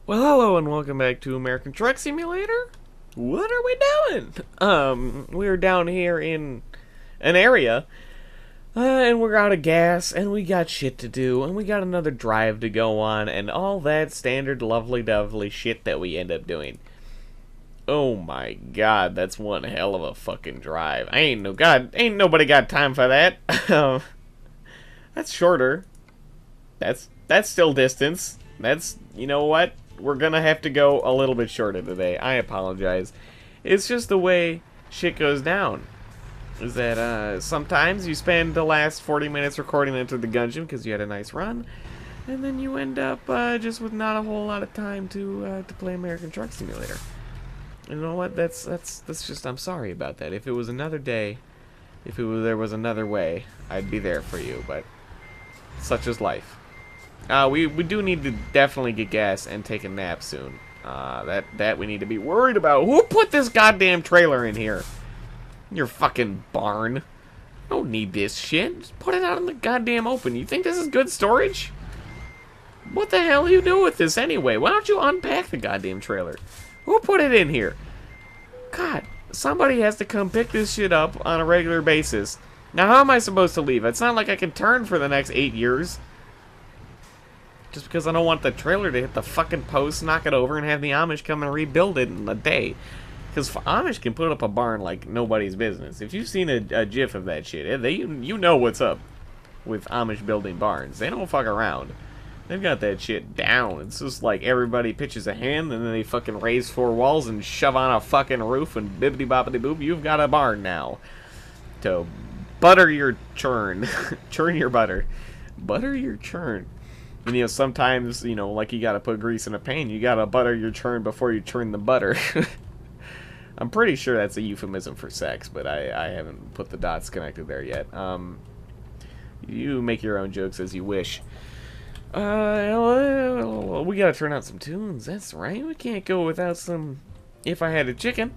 Well, hello and welcome back to American Truck Simulator. What are we doing? We're down here in an area, and we're out of gas, and we got shit to do, and we got another drive to go on, and all that standard lovely-dovely shit that we end up doing. Oh my god, that's one hell of a fucking drive. Ain't nobody got time for that. That's shorter. That's still distance. You know what? We're gonna have to go a little bit shorter today. I apologize. It's just the way shit goes down. Is that sometimes you spend the last 40 minutes recording Enter the Gungeon because you had a nice run, and then you end up just with not a whole lot of time to play American Truck Simulator. You know what? That's just, I'm sorry about that. If it was another day, there was another way, I'd be there for you. But such is life. We do need to definitely get gas and take a nap soon. That we need to be worried about. Who put this goddamn trailer in here? Your fucking barn. Don't need this shit. Just put it out in the goddamn open. You think this is good storage? What the hell are you doing with this anyway? Why don't you unpack the goddamn trailer? Who put it in here? God, somebody has to come pick this shit up on a regular basis. Now, how am I supposed to leave? It's not like I can turn for the next 8 years. Just because I don't want the trailer to hit the fucking post, knock it over, and have the Amish come and rebuild it in a day. Because Amish can put up a barn like nobody's business. If you've seen a gif of that shit, you know what's up with Amish building barns. They don't fuck around. They've got that shit down. It's just like everybody pitches a hand, and then they fucking raise 4 walls and shove on a fucking roof, and bibbidi-boppidi-boop, you've got a barn now. To butter your churn. Churn your butter. Butter your churn. And, you know, sometimes, you know, like you gotta put grease in a pan, you gotta butter your churn before you churn the butter. I'm pretty sure that's a euphemism for sex, but I haven't put the dots connected there yet. You make your own jokes as you wish. We gotta turn out some tunes, that's right. We can't go without some If I Had a Chicken.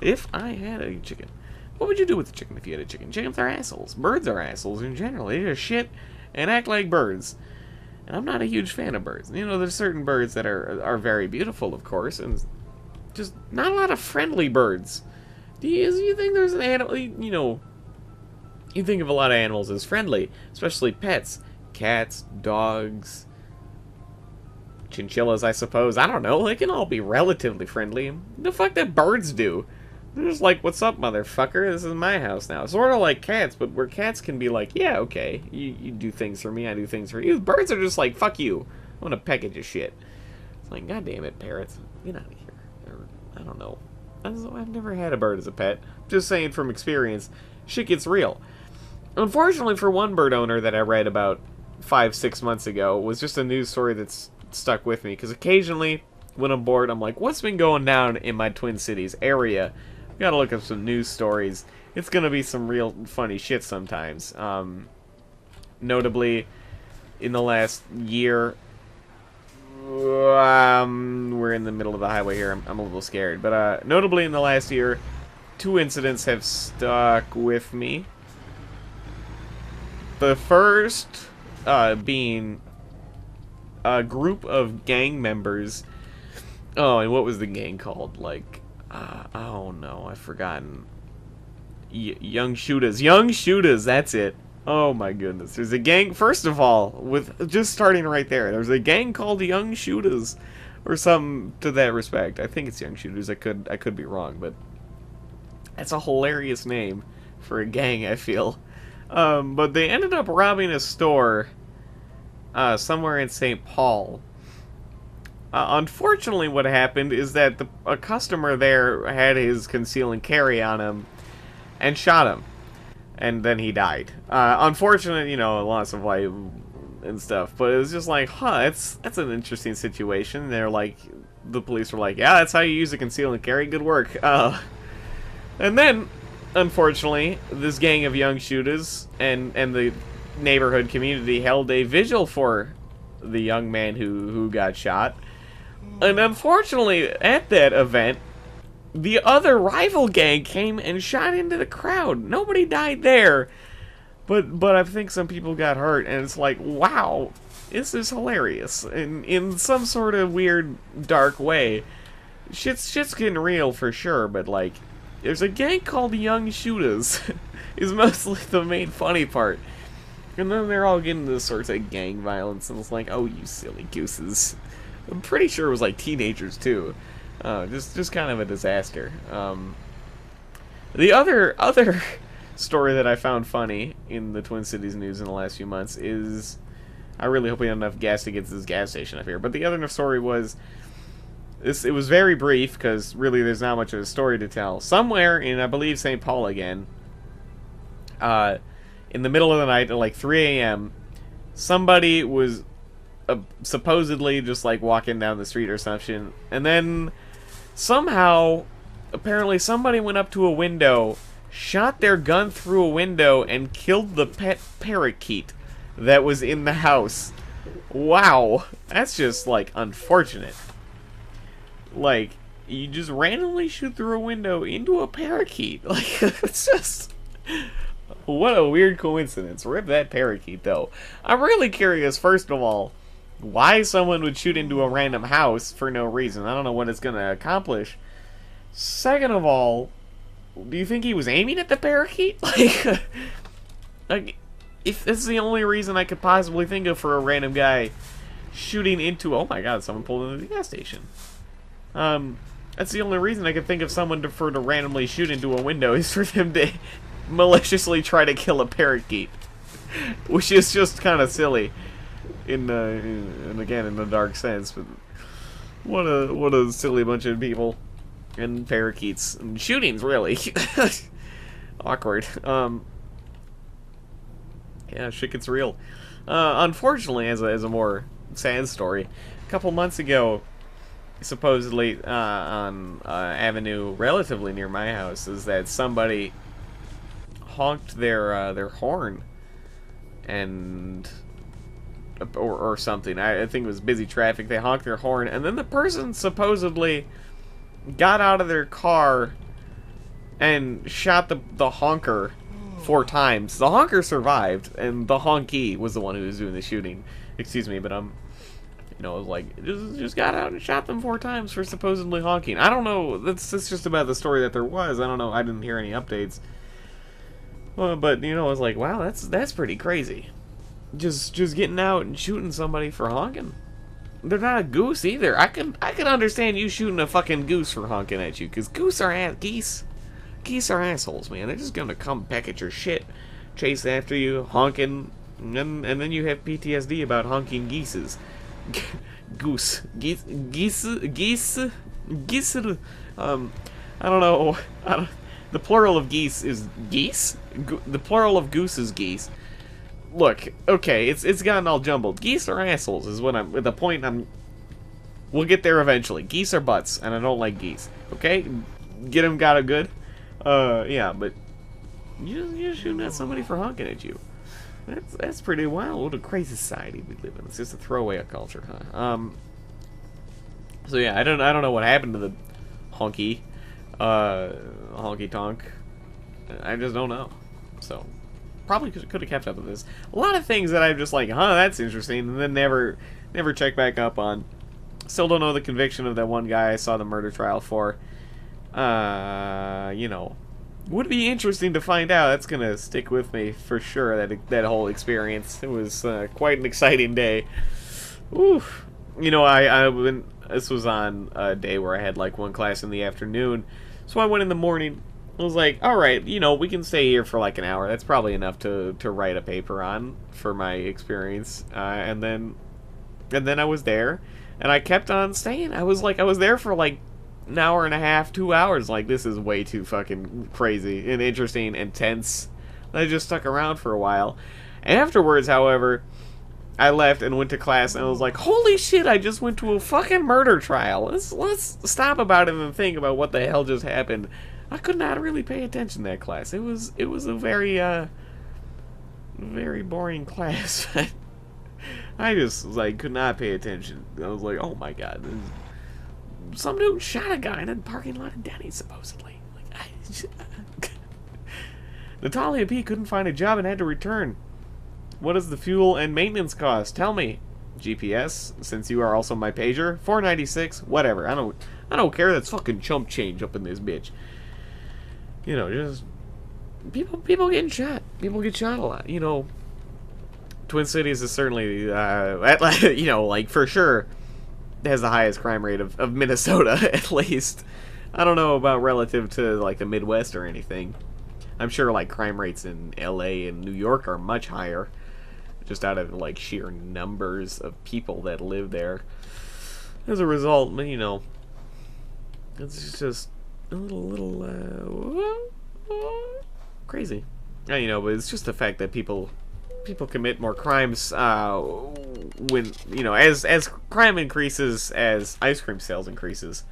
If I had a chicken. What would you do with a chicken if you had a chicken? Chickens are assholes. Birds are assholes in general. They just shit and act like birds. And I'm not a huge fan of birds. You know, there's certain birds that are very beautiful, of course, and just not a lot of friendly birds. Do you think there's an animal, you know, you think of a lot of animals as friendly, especially pets. Cats, dogs, chinchillas, I suppose. I don't know. They can all be relatively friendly. The fuck that birds do? They're just like, what's up, motherfucker? This is my house now. Sort of like cats, but where cats can be like, yeah, okay, you do things for me, I do things for you. Birds are just like, fuck you. I want to peck at your shit. It's like, god damn it, parrots. Get out of here. Or, I don't know. I've never had a bird as a pet. Just saying from experience, shit gets real. Unfortunately for one bird owner that I read about 5-6 months ago, was just a news story that's stuck with me. Because occasionally, when I'm bored, I'm like, what's been going down in my Twin Cities area? Gotta look up some news stories. It's gonna be some real funny shit sometimes. Notably, in the last year, we're in the middle of the highway here. I'm a little scared, but notably in the last year, 2 incidents have stuck with me. The first being a group of gang members. Oh, and what was the gang called? Like, oh no, I've forgotten. Young Shooters, that's it. Oh my goodness. There's a gang, first of all, with just starting right there, there's a gang called Young Shooters, or something to that respect. I think it's Young Shooters, I could be wrong, but that's a hilarious name for a gang, I feel. But they ended up robbing a store somewhere in St. Paul. Unfortunately, what happened is that a customer there had his conceal and carry on him and shot him. And then he died. Unfortunately, you know, loss of life and stuff. But it was just like, huh, that's an interesting situation. They're like, the police were like, yeah, that's how you use a conceal and carry. Good work. And then, unfortunately, this gang of young shooters and the neighborhood community held a vigil for the young man who got shot. And unfortunately, at that event, the other rival gang came and shot into the crowd. Nobody died there, but I think some people got hurt, and it's like, wow, This is hilarious in some sort of weird, dark way. Shit's getting real for sure, but like, there's a gang called the Young Shooters. Is mostly the main funny part. And then they're all getting into sorts of gang violence, and it's like, oh, you silly gooses. I'm pretty sure it was like teenagers too. Just kind of a disaster. The other story that I found funny in the Twin Cities news in the last few months is, I really hope we have enough gas to get to this gas station up here. But the other story was, it was very brief, because really there's not much of a story to tell. Somewhere in, I believe, St. Paul again, in the middle of the night at like 3 a.m., somebody was supposedly just like walking down the street or something, and then somehow, apparently somebody went up to a window, shot their gun through a window, and killed the pet parakeet that was in the house. Wow, that's just like unfortunate. Like, you just randomly shoot through a window into a parakeet. Like, it's just, what a weird coincidence. Rip that parakeet, though. I'm really curious, first of all, why someone would shoot into a random house for no reason. I don't know what it's going to accomplish. Second of all, do you think he was aiming at the parakeet? Like, if this is the only reason I could possibly think of for a random guy shooting into... Oh my god, someone pulled into the gas station. That's the only reason I could think of someone to randomly shoot into a window is for them to maliciously try to kill a parakeet. Which is just kind of silly. And again, in the dark sense. But what a silly bunch of people. And parakeets. And shootings, really. Awkward. Yeah, shit gets real. Unfortunately, as a more sad story, a couple months ago, supposedly on avenue relatively near my house, is that somebody honked their horn and or something. I think it was busy traffic. They honked their horn, and then the person supposedly got out of their car and shot the honker 4 times. The honker survived, and the honky was the one who was doing the shooting. Excuse me, but you know, it was like, just got out and shot them 4 times for supposedly honking. I don't know. That's just about the story that there was. I don't know. I didn't hear any updates. Well, but you know, I was like, wow, that's pretty crazy. Just getting out and shooting somebody for honking. They're not a goose either. I can understand you shooting a fucking goose for honking at you, because geese. Geese are assholes, man. They're just gonna come peck at your shit, chase after you, honking, and then you have PTSD about honking geeses. Geese. I don't know. The plural of geese is geese. The plural of goose is geese. Look, okay, it's gotten all jumbled. Geese are assholes, is what I'm. The point I'm. We'll get there eventually. Geese are butts, and I don't like geese. Okay, get them, got it good. Yeah, but you're shooting at somebody for honking at you. That's pretty wild. What a crazy society we live in. It's just a throwaway of culture, huh? So yeah, I don't know what happened to the honky tonk. I just don't know. So probably could have kept up with this. A lot of things that I'm just like, huh, that's interesting, and then never check back up on. Still don't know the conviction of that one guy I saw the murder trial for. You know, would be interesting to find out. That's gonna stick with me for sure. That whole experience. It was quite an exciting day. Oof. You know, this was on a day where I had like one class in the afternoon, so I went in the morning. I was like, all right, you know, we can stay here for like an hour. That's probably enough to write a paper on for my experience. And then I was there, and I kept on staying. I was there for like an hour and a half, 2 hours. Like, this is way too fucking crazy and interesting and tense. I just stuck around for a while. Afterwards, however, I left and went to class, and I was like, holy shit, I just went to a fucking murder trial. Let's stop about it and think about what the hell just happened. I could not really pay attention to that class. It was a very very boring class. I just like could not pay attention. I was like, oh my god, some dude shot a guy in a parking lot in Denny's, supposedly. Like, Natalia P. couldn't find a job and had to return. What is the fuel and maintenance cost? Tell me. GPS, since you are also my pager. 496, whatever. I don't care. That's fucking chump change up in this bitch. You know, just people getting shot. People get shot a lot. You know, Twin Cities is certainly, you know, like for sure has the highest crime rate of Minnesota, at least. I don't know about relative to like the Midwest or anything. I'm sure like crime rates in LA and New York are much higher, just out of like sheer numbers of people that live there. As a result, you know, it's just a little crazy. You know, but it's just the fact that people commit more crimes when, you know, as crime increases, as ice cream sales increases.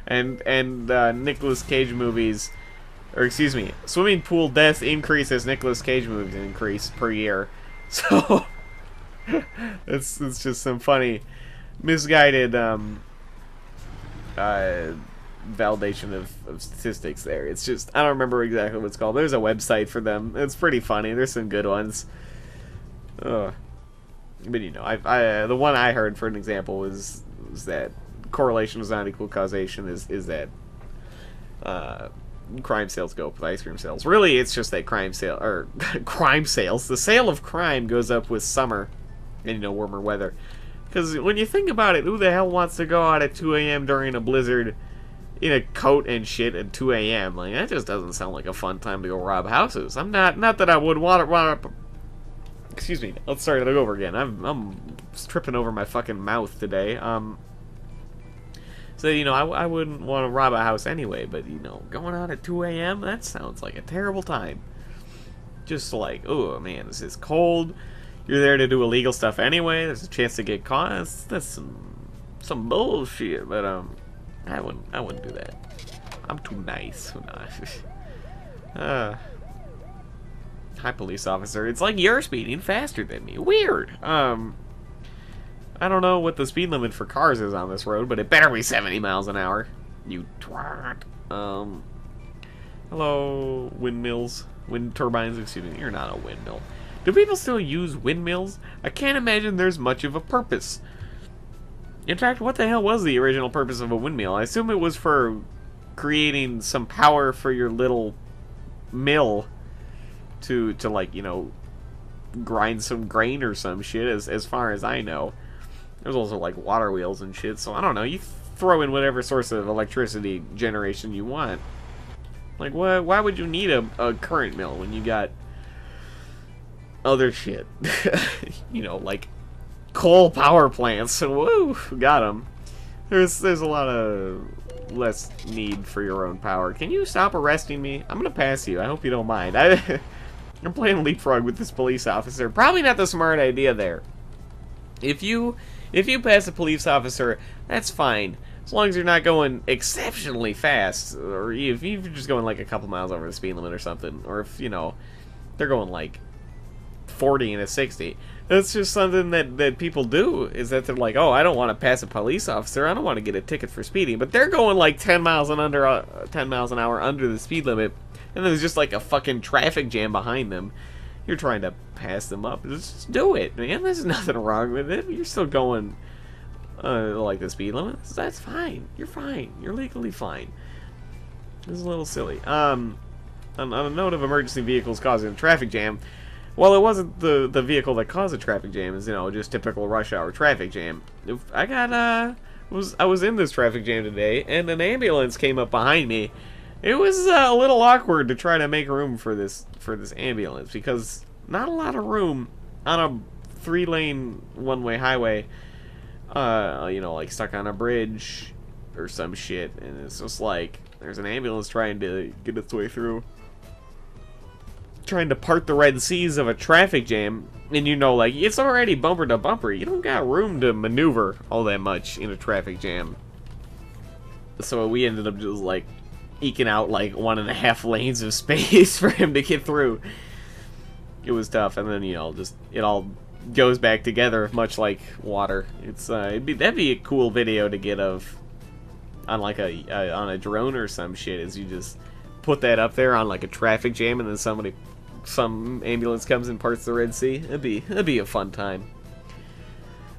and Nicolas Cage movies, or excuse me, swimming pool deaths increase as Nicolas Cage movies increase per year. So it's just some funny, misguided validation of statistics there. It's just, I don't remember exactly what it's called. There's a website for them. It's pretty funny. There's some good ones. But you know, I the one I heard for an example was that correlation is not equal causation. Is that crime sales go up with ice cream sales? Really, it's just that crime sales. The sale of crime goes up with summer and, you know, warmer weather. Because when you think about it, who the hell wants to go out at 2 a.m. during a blizzard in a coat and shit at 2 a.m.? Like, that just doesn't sound like a fun time to go rob houses. I'm not that I would want to. Excuse me. Let's start it over again. I'm tripping over my fucking mouth today. So, you know, I wouldn't want to rob a house anyway, but, you know, going out at 2 a.m., that sounds like a terrible time. Just like, oh man, this is cold. You're there to do illegal stuff anyway. There's a chance to get caught. That's some bullshit. But I wouldn't do that. I'm too nice. Hi, police officer. It's like you're speeding faster than me. Weird. I don't know what the speed limit for cars is on this road, but it better be 70 miles an hour. You twat. Hello, windmills, wind turbines. Excuse me. You're not a windmill. Do people still use windmills? I can't imagine there's much of a purpose. In fact, what the hell was the original purpose of a windmill? I assume it was for creating some power for your little mill to like, you know, grind some grain or some shit, as far as I know. There's also like water wheels and shit, so I don't know. You throw in whatever source of electricity generation you want. Like, why would you need a current mill when you got other shit? You know, like coal power plants. Woo, got them. There's a lot of less need for your own power. Can you stop arresting me? I'm gonna pass you. I hope you don't mind. I'm playing leapfrog with this police officer. Probably not the smart idea there. If you pass a police officer, that's fine. As long as you're not going exceptionally fast, or if you're just going like a couple miles over the speed limit or something, or if, you know, they're going like 40 and a 60. That's just something that people do, is that they're like, oh, I don't want to pass a police officer, I don't want to get a ticket for speeding, but they're going like 10 miles an hour under the speed limit, and there's just like a fucking traffic jam behind them. You're trying to pass them up. Just do it, man. There's nothing wrong with it. You're still going like the speed limit. That's fine. You're fine. You're legally fine. This is a little silly. On a note of emergency vehicles causing a traffic jam, well, it wasn't the vehicle that caused the traffic jam. It's, you know, just typical rush hour traffic jam. I was in this traffic jam today, and an ambulance came up behind me. It was a little awkward to try to make room for this ambulance, because not a lot of room on a 3-lane one-way highway. You know, like stuck on a bridge or some shit, and it's just like there's an ambulance trying to get its way through, trying to part the Red Seas of a traffic jam, and you know, like, it's already bumper to bumper. You don't got room to maneuver all that much in a traffic jam. So we ended up just like eking out like 1.5 lanes of space for him to get through. It was tough, and then, you know, just it all goes back together, much like water. It's that'd be a cool video to get of on like on a drone or some shit. Is you just put that up there on like a traffic jam, and then some ambulance comes and parts the Red Sea. It'd be a fun time.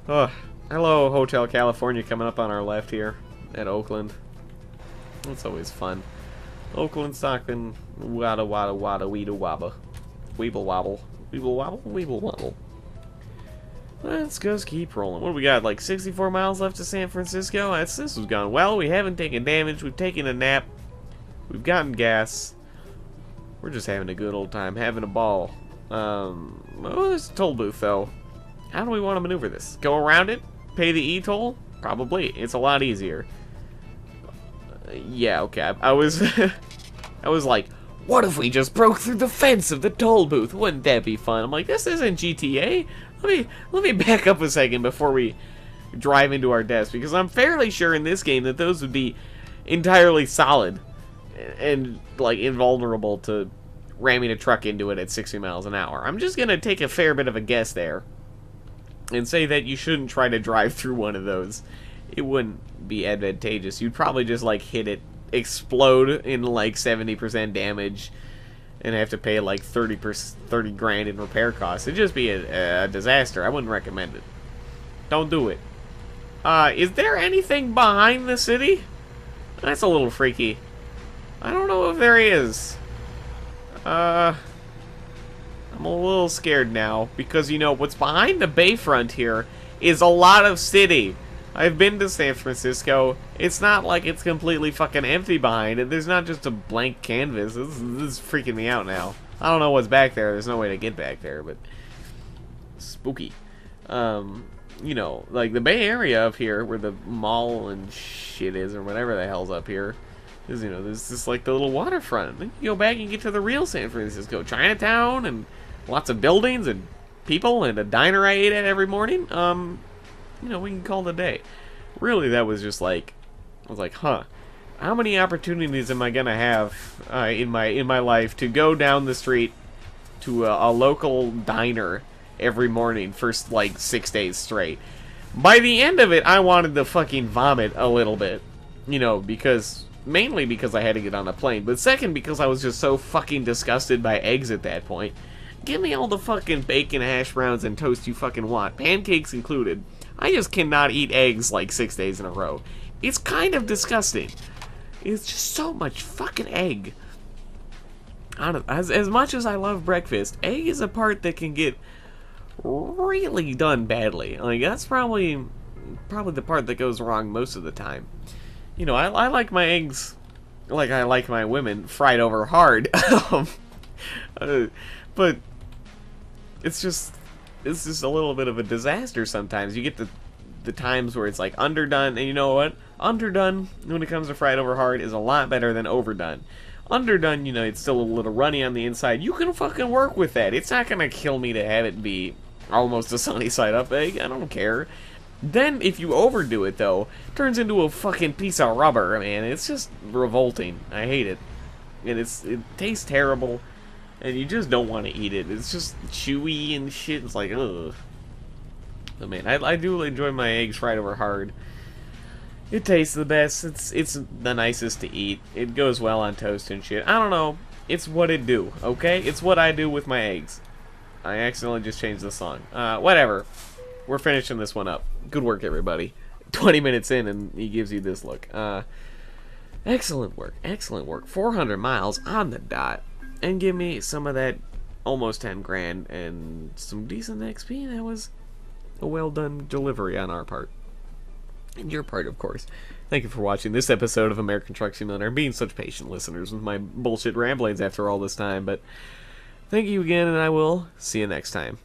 Oh, hello, Hotel California coming up on our left here at Oakland. That's always fun. Oakland, Stockton, wada wada wada, weeda wabba. Weeble wobble. Weeble wobble? Weeble wobble. Let's just keep rolling. What do we got? Like 64 miles left to San Francisco? This has gone well. We haven't taken damage. We've taken a nap. We've gotten gas. We're just having a good old time. Having a ball. Oh, there's a toll booth, though. How do we want to maneuver this? Go around it? Pay the e-toll? Probably. It's a lot easier. Yeah, okay. I was... I was like, what if we just broke through the fence of the toll booth? Wouldn't that be fun? I'm like, this isn't GTA. Let me back up a second before we drive into our deaths, because I'm fairly sure in this game that those would be entirely solid and like invulnerable to ramming a truck into it at 60 miles an hour. I'm just gonna take a fair bit of a guess there and say that you shouldn't try to drive through one of those. It wouldn't be advantageous. You'd probably just like hit it, explode in like 70% damage, and have to pay like 30 grand in repair costs. It'd just be a disaster. I wouldn't recommend it. Don't do it. Is there anything behind the city? That's a little freaky. I don't know if there is. I'm a little scared now, because, you know, what's behind the bayfront here is a lot of city. I've been to San Francisco. It's not like it's completely fucking empty behind it. There's not just a blank canvas. This is freaking me out now. I don't know what's back there. There's no way to get back there, but spooky. You know, like the Bay Area up here, where the mall and shit is, or whatever the hell's up here, is, you know, there's just like the little waterfront. Then you go back and get to the real San Francisco, Chinatown, and lots of buildings and people, and a diner I ate at every morning. You know, we can call it a day. Really, that was just like, I was like, huh, how many opportunities am I gonna have in my life to go down the street to a local diner every morning for like 6 days straight? By the end of it, I wanted to fucking vomit a little bit, you know, because mainly because I had to get on a plane, but second because I was just so fucking disgusted by eggs at that point. Give me all the fucking bacon, hash browns, and toast you fucking want, pancakes included. I just cannot eat eggs like 6 days in a row. It's kind of disgusting. It's just so much fucking egg. As much as I love breakfast, egg is a part that can get really done badly. Like, that's probably the part that goes wrong most of the time. You know, I like my eggs like I like my women, fried over hard. But it's just a little bit of a disaster sometimes. You get the times where it's like underdone, and you know what? Underdone, when it comes to fried over hard, is a lot better than overdone. Underdone, you know, it's still a little runny on the inside. You can fucking work with that. It's not gonna kill me to have it be almost a sunny side up egg. I don't care. Then, if you overdo it, though, it turns into a fucking piece of rubber, man. It's just revolting. I hate it. And it tastes terrible. And you just don't want to eat it. It's just chewy and shit. It's like, ugh. But man, I do enjoy my eggs fried over hard. It tastes the best. It's the nicest to eat. It goes well on toast and shit. I don't know. It's what it do, okay? It's what I do with my eggs. I accidentally just changed the song. Whatever. We're finishing this one up. Good work, everybody. 20 minutes in, and he gives you this look. Excellent work. Excellent work. 400 miles on the dot. And give me some of that almost 10 grand and some decent XP. That was a well done delivery on our part. And your part, of course. Thank you for watching this episode of American Truck Simulator and being such patient listeners with my bullshit ramblings after all this time. But thank you again, and I will see you next time.